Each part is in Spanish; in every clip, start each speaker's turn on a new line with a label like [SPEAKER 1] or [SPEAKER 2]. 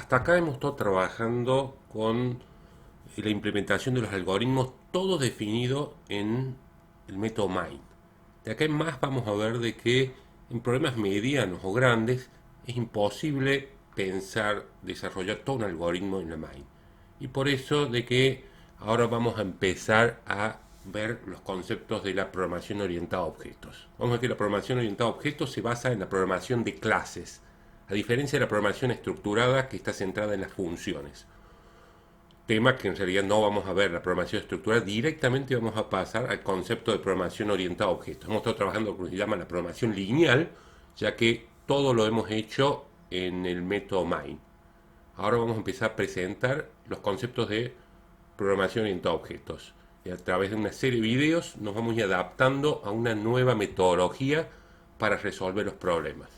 [SPEAKER 1] Hasta acá hemos estado trabajando con la implementación de los algoritmos, todo definido en el método MIND. De acá en más vamos a ver de que en problemas medianos o grandes es imposible pensar, desarrollar todo un algoritmo en la MIND. Y por eso de que ahora vamos a empezar a ver los conceptos de la programación orientada a objetos. Vamos a ver que la programación orientada a objetos se basa en la programación de clases, a diferencia de la programación estructurada que está centrada en las funciones. Tema que en realidad no vamos a ver la programación estructurada, directamente vamos a pasar al concepto de programación orientada a objetos. Hemos estado trabajando con lo que se llama la programación lineal, ya que todo lo hemos hecho en el método MIND. Ahora vamos a empezar a presentar los conceptos de programación orientada a objetos. Y a través de una serie de videos nos vamos a ir adaptando a una nueva metodología para resolver los problemas.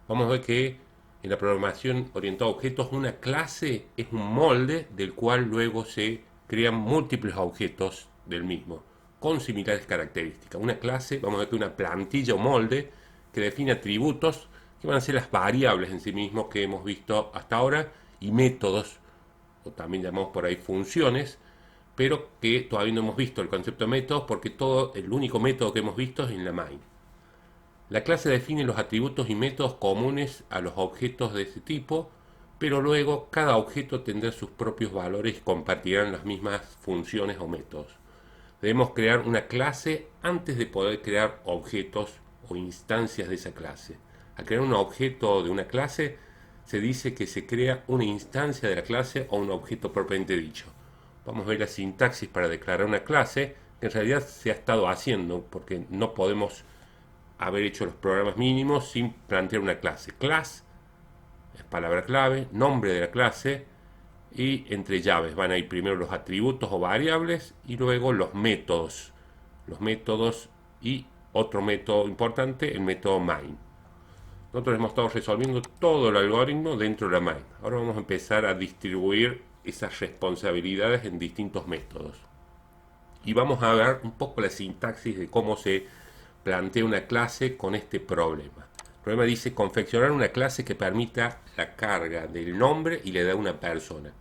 [SPEAKER 1] Vamos a ver que en la programación orientada a objetos una clase es un molde del cual luego se crean múltiples objetos del mismo con similares características. Una clase, vamos a ver que una plantilla o molde que define atributos que van a ser las variables en sí mismos que hemos visto hasta ahora y métodos, o también llamamos por ahí funciones, pero que todavía no hemos visto el concepto de métodos porque el único método que hemos visto es en la MIND. La clase define los atributos y métodos comunes a los objetos de ese tipo, pero luego cada objeto tendrá sus propios valores y compartirán las mismas funciones o métodos. Debemos crear una clase antes de poder crear objetos o instancias de esa clase. Al crear un objeto de una clase, se dice que se crea una instancia de la clase o un objeto propiamente dicho. Vamos a ver la sintaxis para declarar una clase, que en realidad se ha estado haciendo, porque no podemos haber hecho los programas mínimos sin plantear una clase. Class es palabra clave, nombre de la clase, y entre llaves van a ir primero los atributos o variables y luego los métodos. Los métodos y otro método importante, el método MIND. Nosotros hemos estado resolviendo todo el algoritmo dentro de la MIND. Ahora vamos a empezar a distribuir esas responsabilidades en distintos métodos. Y vamos a ver un poco la sintaxis de cómo se plantea una clase con este problema. El problema dice confeccionar una clase que permita la carga del nombre y le da a una persona.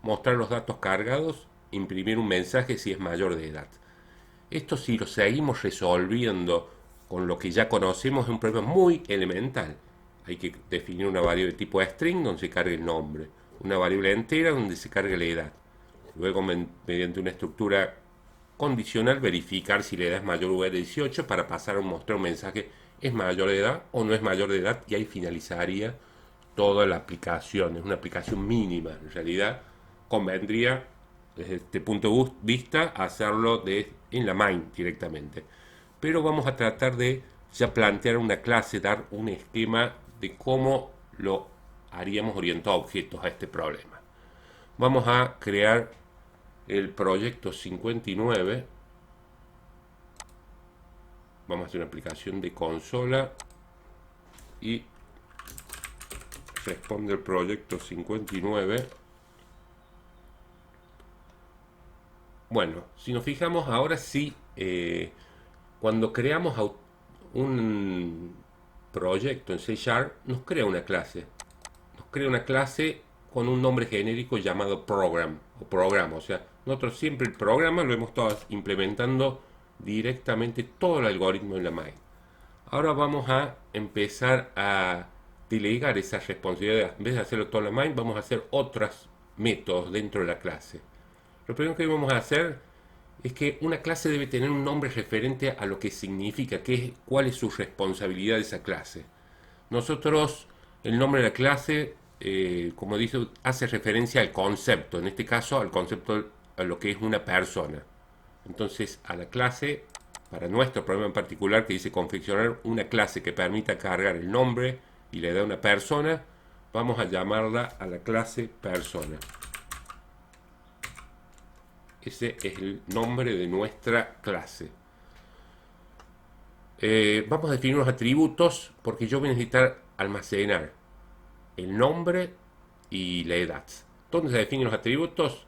[SPEAKER 1] Mostrar los datos cargados, imprimir un mensaje si es mayor de edad. Esto, si lo seguimos resolviendo con lo que ya conocemos, es un problema muy elemental. Hay que definir una variable tipo string donde se cargue el nombre, una variable entera donde se cargue la edad. Luego, mediante una estructura condicional, verificar si la edad es mayor o igual a 18 para pasar a mostrar un mensaje es mayor de edad o no es mayor de edad, y ahí finalizaría toda la aplicación. Es una aplicación mínima, en realidad convendría desde este punto de vista hacerlo en la MIND directamente, pero vamos a tratar de ya plantear una clase, dar un esquema de cómo lo haríamos orientado a objetos a este problema. Vamos a crear el proyecto 59. Vamos a hacer una aplicación de consola y responde el proyecto 59. Bueno, si nos fijamos ahora sí, cuando creamos un proyecto en C Sharp, nos crea una clase. Nos crea una clase con un nombre genérico llamado program o programa. O sea, nosotros siempre el programa lo hemos estado implementando directamente todo el algoritmo en la MIND. Ahora vamos a empezar a delegar esas responsabilidades. En vez de hacerlo todo en la MIND, vamos a hacer otros métodos dentro de la clase. Lo primero que vamos a hacer es que una clase debe tener un nombre referente a lo que significa, cuál es su responsabilidad de esa clase. Nosotros, el nombre de la clase, como dice, hace referencia al concepto, en este caso al concepto, a lo que es una persona. Entonces, a la clase, para nuestro problema en particular, que dice confeccionar una clase que permita cargar el nombre y le da una persona, vamos a llamarla a la clase persona. Ese es el nombre de nuestra clase. Vamos a definir unos atributos porque yo voy a necesitar almacenar el nombre y la edad. ¿Dónde se definen los atributos?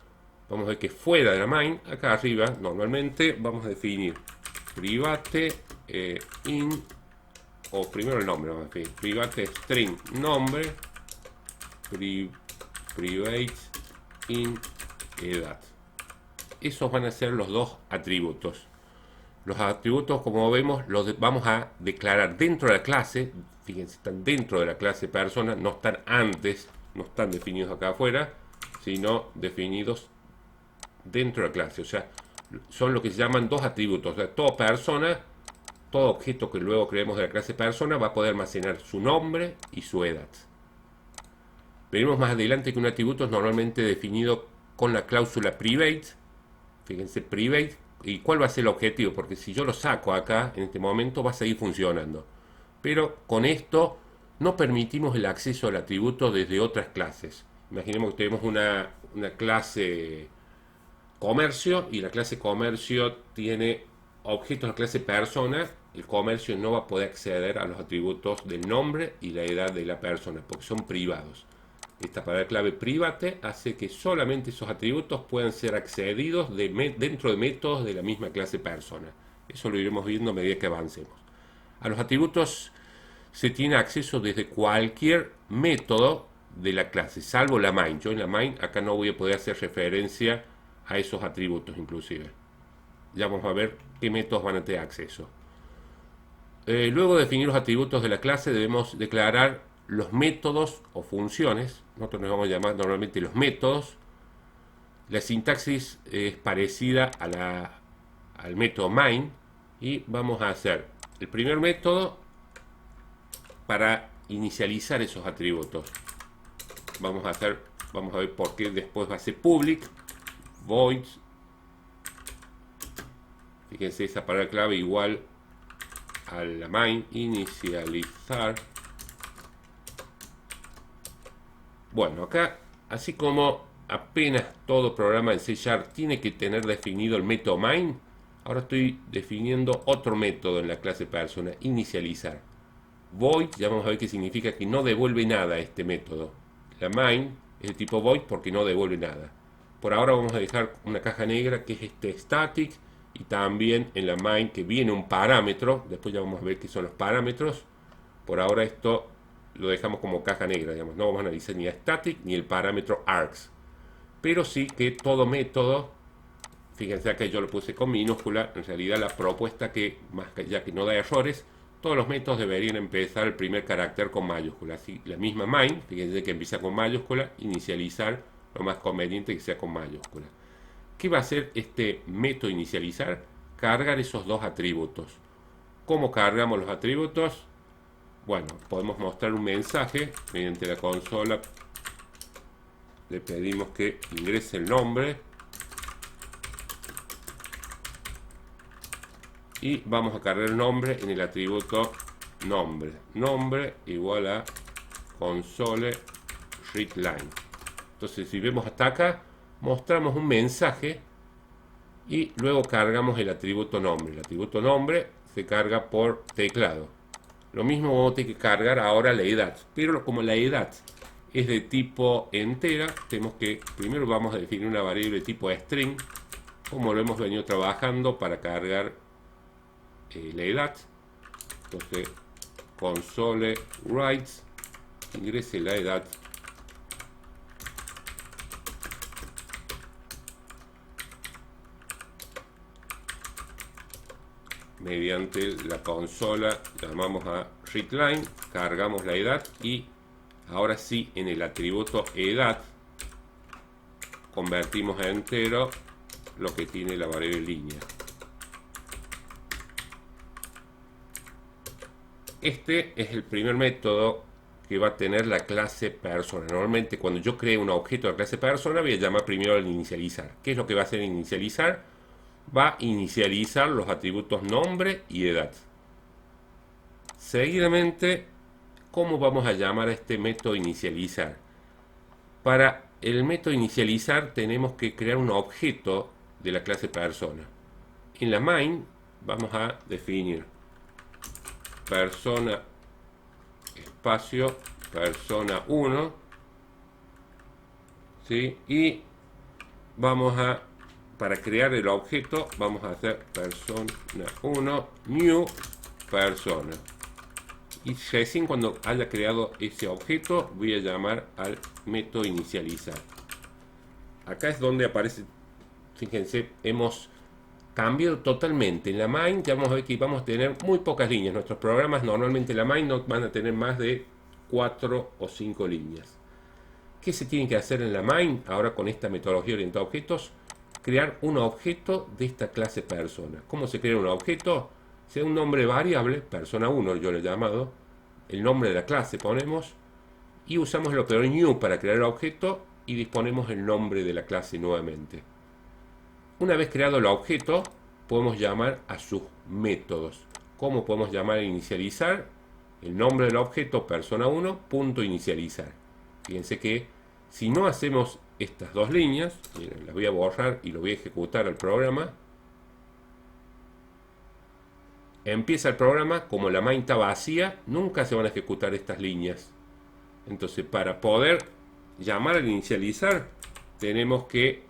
[SPEAKER 1] Vamos a ver que fuera de la main, acá arriba, normalmente vamos a definir private in, o primero el nombre, vamos a definir private string nombre, private in edad. Esos van a ser los dos atributos. Los atributos, como vemos, los vamos a declarar dentro de la clase. Fíjense, están dentro de la clase persona, no están antes, no están definidos acá afuera, sino definidos dentro de la clase. O sea, son lo que se llaman dos atributos. O sea, toda persona, todo objeto que luego creemos de la clase persona va a poder almacenar su nombre y su edad. Veremos más adelante que un atributo es normalmente definido con la cláusula private. Fíjense, private. ¿Y cuál va a ser el objetivo? Porque si yo lo saco acá, en este momento va a seguir funcionando. Pero con esto no permitimos el acceso al atributo desde otras clases. Imaginemos que tenemos una clase comercio y la clase comercio tiene objetos de la clase persona. El comercio no va a poder acceder a los atributos del nombre y la edad de la persona porque son privados. Esta palabra clave private hace que solamente esos atributos puedan ser accedidos dentro de métodos de la misma clase persona. Eso lo iremos viendo a medida que avancemos. A los atributos se tiene acceso desde cualquier método de la clase, salvo la main. Yo en la main acá no voy a poder hacer referencia a esos atributos inclusive. Ya vamos a ver qué métodos van a tener acceso. Luego de definir los atributos de la clase debemos declarar los métodos o funciones. Nosotros nos vamos a llamar normalmente los métodos. La sintaxis es parecida al método main y vamos a hacer el primer método para inicializar esos atributos. Vamos a ver por qué después va a ser public void. Fíjense, esa palabra clave igual a la main, inicializar. Bueno, acá, así como apenas todo programa en C# tiene que tener definido el método main, ahora estoy definiendo otro método en la clase persona, inicializar. Void, ya vamos a ver qué significa, que no devuelve nada a este método. La main es de tipo void porque no devuelve nada. Por ahora vamos a dejar una caja negra que es este static, y también en la main que viene un parámetro. Después ya vamos a ver qué son los parámetros. Por ahora esto lo dejamos como caja negra, digamos. No vamos a analizar ni a static ni el parámetro args. Pero sí que todo método, fíjense acá yo lo puse con minúscula, en realidad la propuesta que, más ya que no da errores, todos los métodos deberían empezar el primer carácter con mayúscula. Así, la misma main, fíjense que empieza con mayúscula, inicializar, lo más conveniente que sea con mayúscula. ¿Qué va a hacer este método inicializar? Cargar esos dos atributos. ¿Cómo cargamos los atributos? Bueno, podemos mostrar un mensaje mediante la consola. Le pedimos que ingrese el nombre. Y vamos a cargar el nombre en el atributo nombre. Nombre igual a console readline. Entonces, si vemos hasta acá, mostramos un mensaje y luego cargamos el atributo nombre. El atributo nombre se carga por teclado. Lo mismo vamos a tener que cargar ahora la edad, pero como la edad es de tipo entera, tenemos que primero vamos a definir una variable de tipo string, como lo hemos venido trabajando para cargar la edad. Entonces console writes, ingrese la edad. Mediante la consola llamamos a readline, cargamos la edad y ahora sí en el atributo edad convertimos a entero lo que tiene la variable línea. Este es el primer método que va a tener la clase persona. Normalmente cuando yo creo un objeto de clase persona voy a llamar primero al inicializar. ¿Qué es lo que va a hacer inicializar? Va a inicializar los atributos nombre y edad. Seguidamente, ¿cómo vamos a llamar a este método inicializar? Para el método inicializar tenemos que crear un objeto de la clase persona. En la main vamos a definir persona espacio persona 1, ¿sí? Y vamos a, para crear el objeto, vamos a hacer persona 1 new persona. Y recién cuando haya creado ese objeto voy a llamar al método inicializar. Acá es donde aparece, fíjense, hemos cambiado totalmente. En la main ya vamos a ver que vamos a tener muy pocas líneas. Nuestros programas normalmente en la main no van a tener más de 4 o 5 líneas. ¿Qué se tiene que hacer en la main ahora con esta metodología orientada a objetos? Crear un objeto de esta clase persona. ¿Cómo se crea un objeto? Sea un nombre variable, persona 1 yo lo he llamado, el nombre de la clase ponemos y usamos el operador new para crear el objeto y disponemos el nombre de la clase nuevamente. Una vez creado el objeto, podemos llamar a sus métodos. ¿Cómo podemos llamar a inicializar? El nombre del objeto persona 1, punto inicializar. Fíjense que si no hacemos estas dos líneas, miren, las voy a borrar y lo voy a ejecutar al programa. Empieza el programa, como la main está vacía, nunca se van a ejecutar estas líneas. Entonces, para poder llamar al inicializar, tenemos que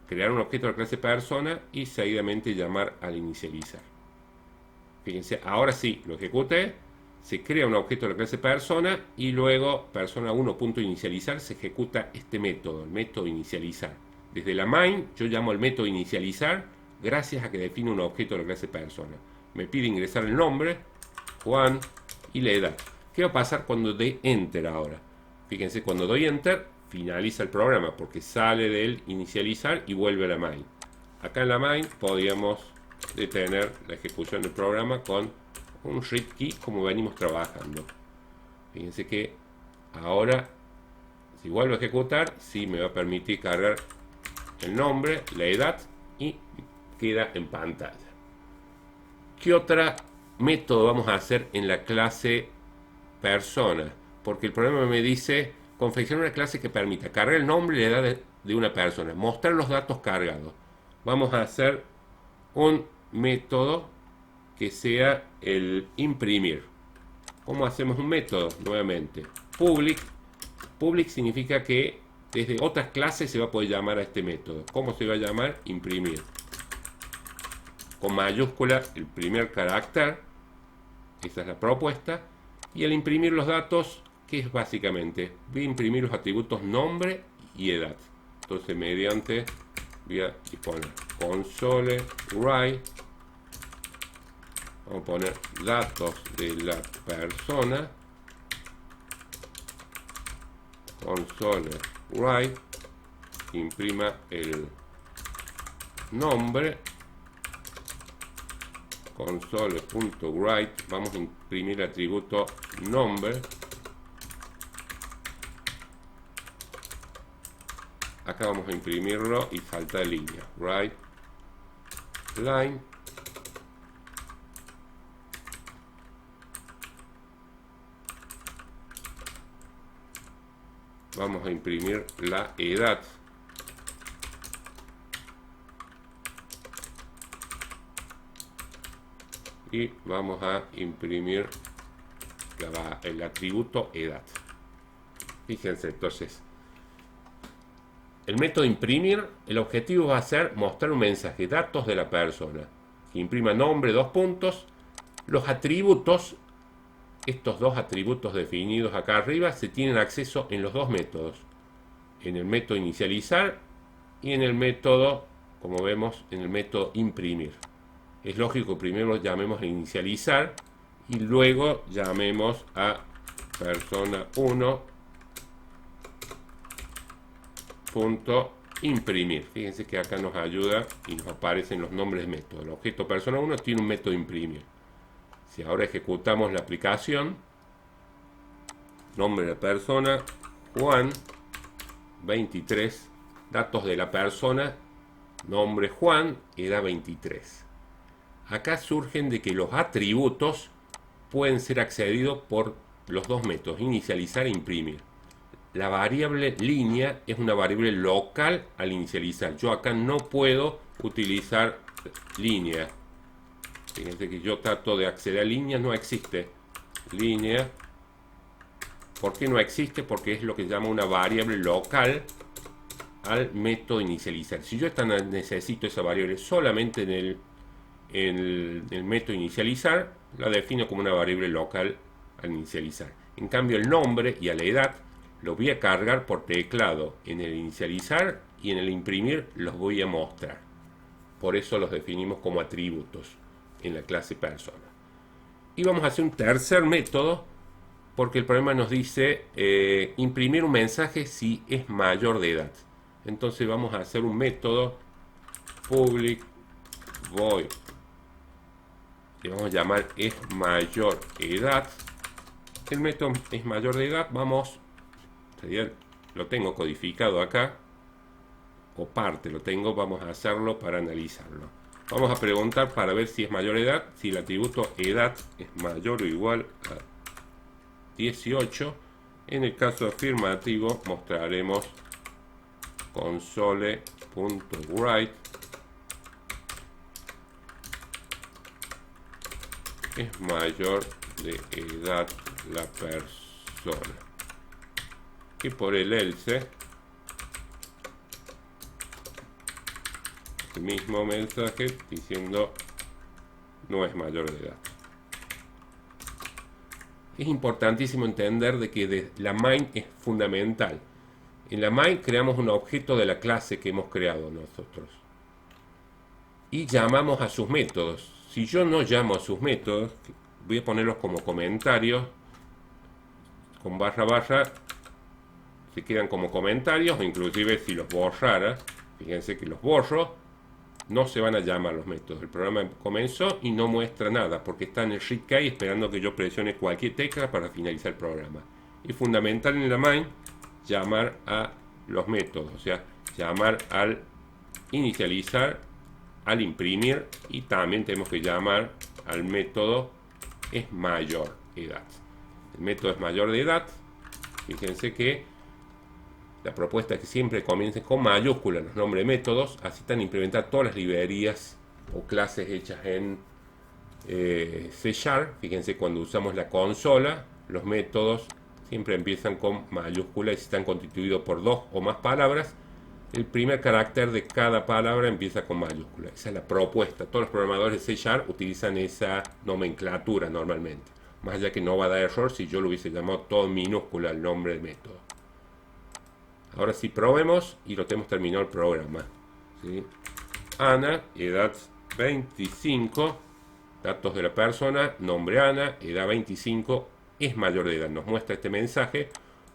[SPEAKER 1] crear un objeto de la clase persona y seguidamente llamar al inicializar. Fíjense, ahora sí, lo ejecuté, se crea un objeto de la clase persona y luego persona 1.inicializar se ejecuta este método, el método inicializar. Desde la main yo llamo al método inicializar gracias a que define un objeto de la clase persona. Me pide ingresar el nombre, Juan, y la edad. ¿Qué va a pasar cuando dé enter ahora? Fíjense, cuando doy enter finaliza el programa porque sale del inicializar y vuelve a la main. Acá en la main podríamos detener la ejecución del programa con un read key como venimos trabajando. Fíjense que ahora si vuelvo a ejecutar sí me va a permitir cargar el nombre, la edad y queda en pantalla. ¿Qué otro método vamos a hacer en la clase persona? Porque el programa me dice confeccionar una clase que permita cargar el nombre y la edad de una persona, mostrar los datos cargados. Vamos a hacer un método que sea el imprimir. ¿Cómo hacemos un método? Nuevamente, public. Public significa que desde otras clases se va a poder llamar a este método. ¿Cómo se va a llamar? Imprimir. Con mayúscula el primer carácter. Esa es la propuesta. Y al imprimir los datos, ¿qué es básicamente? Voy a imprimir los atributos nombre y edad. Entonces, mediante, voy a poner console write. Vamos a poner datos de la persona. Console write. Imprima el nombre. Console.write. Vamos a imprimir el atributo nombre. Acá vamos a imprimirlo y falta línea. Write line. Vamos a imprimir la edad. Y vamos a imprimir el atributo edad. Fíjense, entonces, el método imprimir, el objetivo va a ser mostrar un mensaje, datos de la persona, que imprima nombre, 2 puntos. Los atributos, estos dos atributos definidos acá arriba, se tienen acceso en los dos métodos, en el método inicializar y en el método, como vemos, en el método imprimir. Es lógico que primero llamemos a inicializar y luego llamemos a persona 1 punto imprimir. Fíjense que acá nos ayuda y nos aparecen los nombres de métodos. El objeto persona 1 tiene un método imprimir. Si ahora ejecutamos la aplicación, nombre de la persona Juan 23, datos de la persona, nombre Juan, edad 23. Acá surgen de que los atributos pueden ser accedidos por los dos métodos, inicializar e imprimir. La variable línea es una variable local al inicializar. Yo acá no puedo utilizar línea. Fíjense que yo trato de acceder a líneas, no existe línea. ¿Por qué no existe? Porque es lo que se llama una variable local al método inicializar. Si yo necesito esa variable solamente el método inicializar, la defino como una variable local al inicializar. En cambio, el nombre y a la edad lo voy a cargar por teclado en el inicializar, y en el imprimir los voy a mostrar. Por eso los definimos como atributos en la clase persona. Y vamos a hacer un tercer método, porque el problema nos dice imprimir un mensaje si es mayor de edad. Entonces vamos a hacer un método public void, que vamos a llamar es mayor edad. El método es mayor de edad, lo tengo codificado acá, o parte lo tengo, vamos a hacerlo para analizarlo. Vamos a preguntar para ver si es mayor de edad, si el atributo edad es mayor o igual a 18. En el caso afirmativo mostraremos console.write es mayor de edad la persona, y por el else el mismo mensaje diciendo no es mayor de edad. Es importantísimo entender de que la main es fundamental. En la main creamos un objeto de la clase que hemos creado nosotros y llamamos a sus métodos. Si yo no llamo a sus métodos, voy a ponerlos como comentarios, con barra barra se quedan como comentarios, o inclusive si los borrara, fíjense que los borro, no se van a llamar los métodos. El programa comenzó y no muestra nada porque está en el read key esperando que yo presione cualquier tecla para finalizar el programa. Es fundamental en la main llamar a los métodos, o sea, llamar al inicializar, al imprimir, y también tenemos que llamar al método es mayor edad. El método es mayor de edad. Fíjense que la propuesta es que siempre comiencen con mayúsculas los nombres de métodos, así están implementadas todas las librerías o clases hechas en C#. Fíjense, cuando usamos la consola, los métodos siempre empiezan con mayúsculas y si están constituidos por dos o más palabras, el primer carácter de cada palabra empieza con mayúscula. Esa es la propuesta. Todos los programadores de C# utilizan esa nomenclatura normalmente. Más allá que no va a dar error si yo lo hubiese llamado todo en minúscula el nombre del método. Ahora sí, probemos y lo tenemos terminado el programa. ¿Sí? Ana, edad 25, datos de la persona, nombre Ana, edad 25, es mayor de edad. Nos muestra este mensaje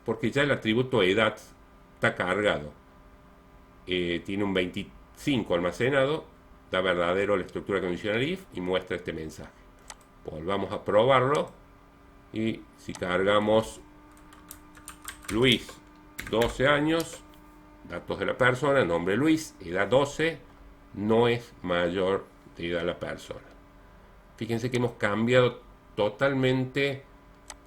[SPEAKER 1] porque ya el atributo edad está cargado. Tiene un 25 almacenado, da verdadero la estructura condicional if y muestra este mensaje. Volvamos a probarlo y si cargamos Luis, 12 años, datos de la persona, nombre Luis, edad 12, no es mayor de edad la persona. Fíjense que hemos cambiado totalmente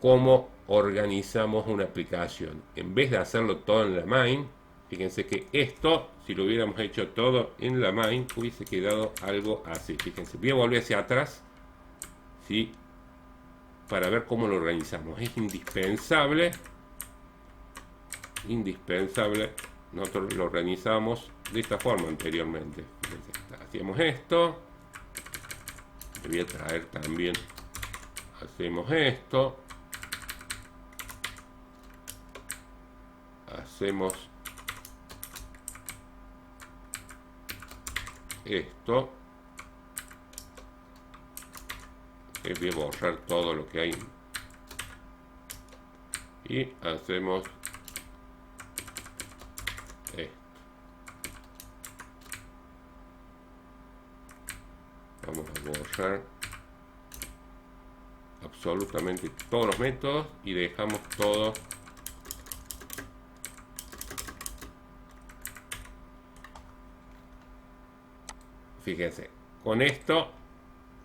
[SPEAKER 1] cómo organizamos una aplicación. En vez de hacerlo todo en la main, fíjense que esto, si lo hubiéramos hecho todo en la main, hubiese quedado algo así. Fíjense, voy a volver hacia atrás, ¿sí? Para ver cómo lo organizamos. Es indispensable, nosotros lo organizamos de esta forma anteriormente. Fíjense, hacíamos esto, le voy a traer también, hacemos esto, hacemos esto, voy a borrar todo lo que hay y hacemos esto. Vamos a borrar absolutamente todos los métodos y dejamos todo fíjense, con esto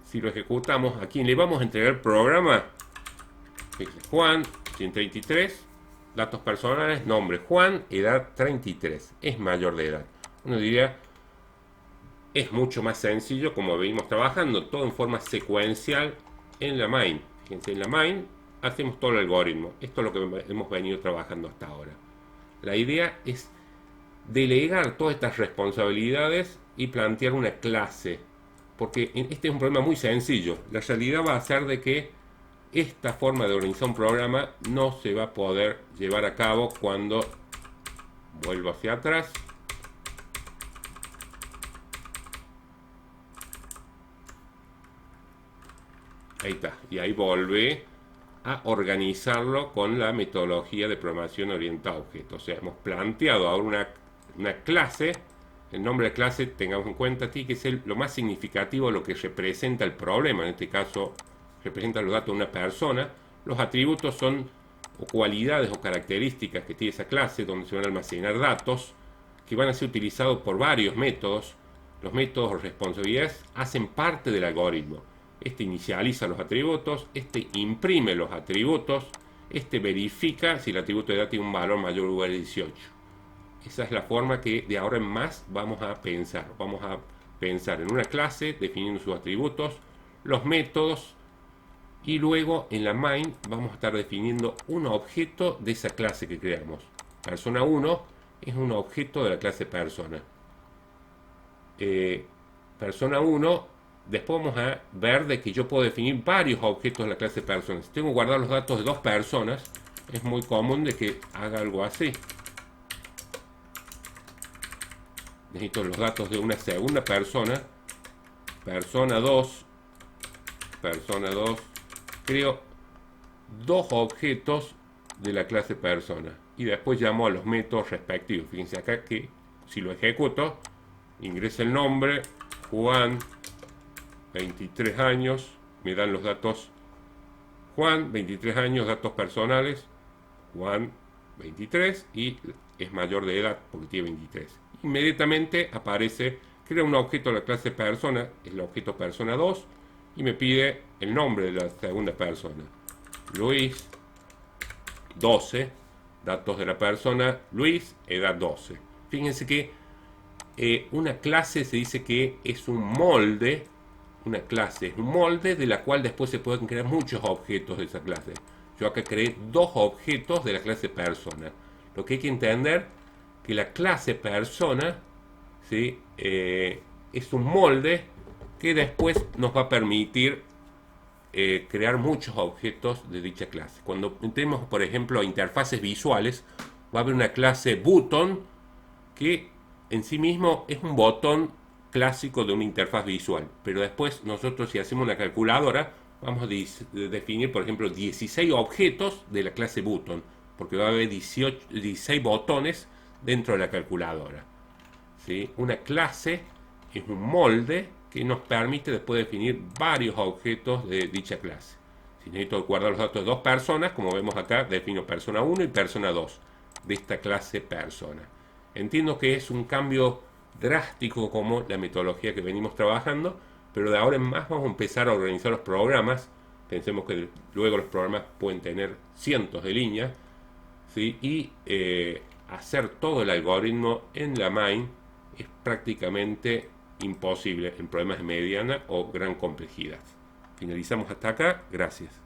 [SPEAKER 1] si lo ejecutamos, a quien le vamos a entregar el programa, fíjense, Juan 133, datos personales, nombre Juan, edad 33, es mayor de edad. Uno diría, es mucho más sencillo como venimos trabajando, todo en forma secuencial en la main. Fíjense, en la main hacemos todo el algoritmo. Esto es lo que hemos venido trabajando hasta ahora. La idea es delegar todas estas responsabilidades y plantear una clase porque este es un problema muy sencillo. La realidad va a ser de que esta forma de organizar un programa no se va a poder llevar a cabo cuando vuelvo hacia atrás. Ahí está. Y ahí volví a organizarlo con la metodología de programación orientada a objetos. O sea, hemos planteado ahora una clase. El nombre de clase, tengamos en cuenta aquí que es lo más significativo, lo que representa el problema. En este caso, representa los datos de una persona. Los atributos son o cualidades o características que tiene esa clase, donde se van a almacenar datos que van a ser utilizados por varios métodos. Los métodos o responsabilidades hacen parte del algoritmo. Este inicializa los atributos, este imprime los atributos, este verifica si el atributo de edad tiene un valor mayor o igual a 18. Esa es la forma que de ahora en más vamos a pensar. Vamos a pensar en una clase definiendo sus atributos, los métodos, y luego en la main vamos a estar definiendo un objeto de esa clase que creamos. Persona 1 es un objeto de la clase persona. Persona 1, después vamos a ver de que yo puedo definir varios objetos de la clase persona. Si tengo que guardar los datos de dos personas, es muy común de que haga algo así. Necesito los datos de una segunda persona. Persona 2. Persona 2. Creo dos objetos de la clase persona. Y después llamo a los métodos respectivos. Fíjense acá que si lo ejecuto, ingresa el nombre, Juan, 23 años, me dan los datos Juan, 23 años, datos personales, Juan, 23, y es mayor de edad porque tiene 23. Inmediatamente aparece, crea un objeto de la clase persona, es el objeto persona 2, y me pide el nombre de la segunda persona. Luis, 12, datos de la persona, Luis, edad 12. Fíjense que una clase se dice que es un molde, una clase es un molde de la cual después se pueden crear muchos objetos de esa clase. Yo acá creé dos objetos de la clase persona. Lo que hay que entender que la clase persona, ¿sí? Es un molde que después nos va a permitir crear muchos objetos de dicha clase. Cuando entremos, por ejemplo, a interfaces visuales, va a haber una clase button que en sí mismo es un botón clásico de una interfaz visual, pero después nosotros, si hacemos una calculadora, vamos a definir, por ejemplo, 16 objetos de la clase button, porque va a haber 16 botones dentro de la calculadora, ¿sí? Una clase es un molde que nos permite después definir varios objetos de dicha clase. Si necesito guardar los datos de dos personas, como vemos acá, defino persona 1 y persona 2 de esta clase persona. Entiendo que es un cambio drástico como la metodología que venimos trabajando, pero de ahora en más vamos a empezar a organizar los programas. Pensemos que luego los programas pueden tener cientos de líneas, ¿sí? Y hacer todo el algoritmo en la main es prácticamente imposible en problemas de mediana o gran complejidad. Finalizamos hasta acá. Gracias.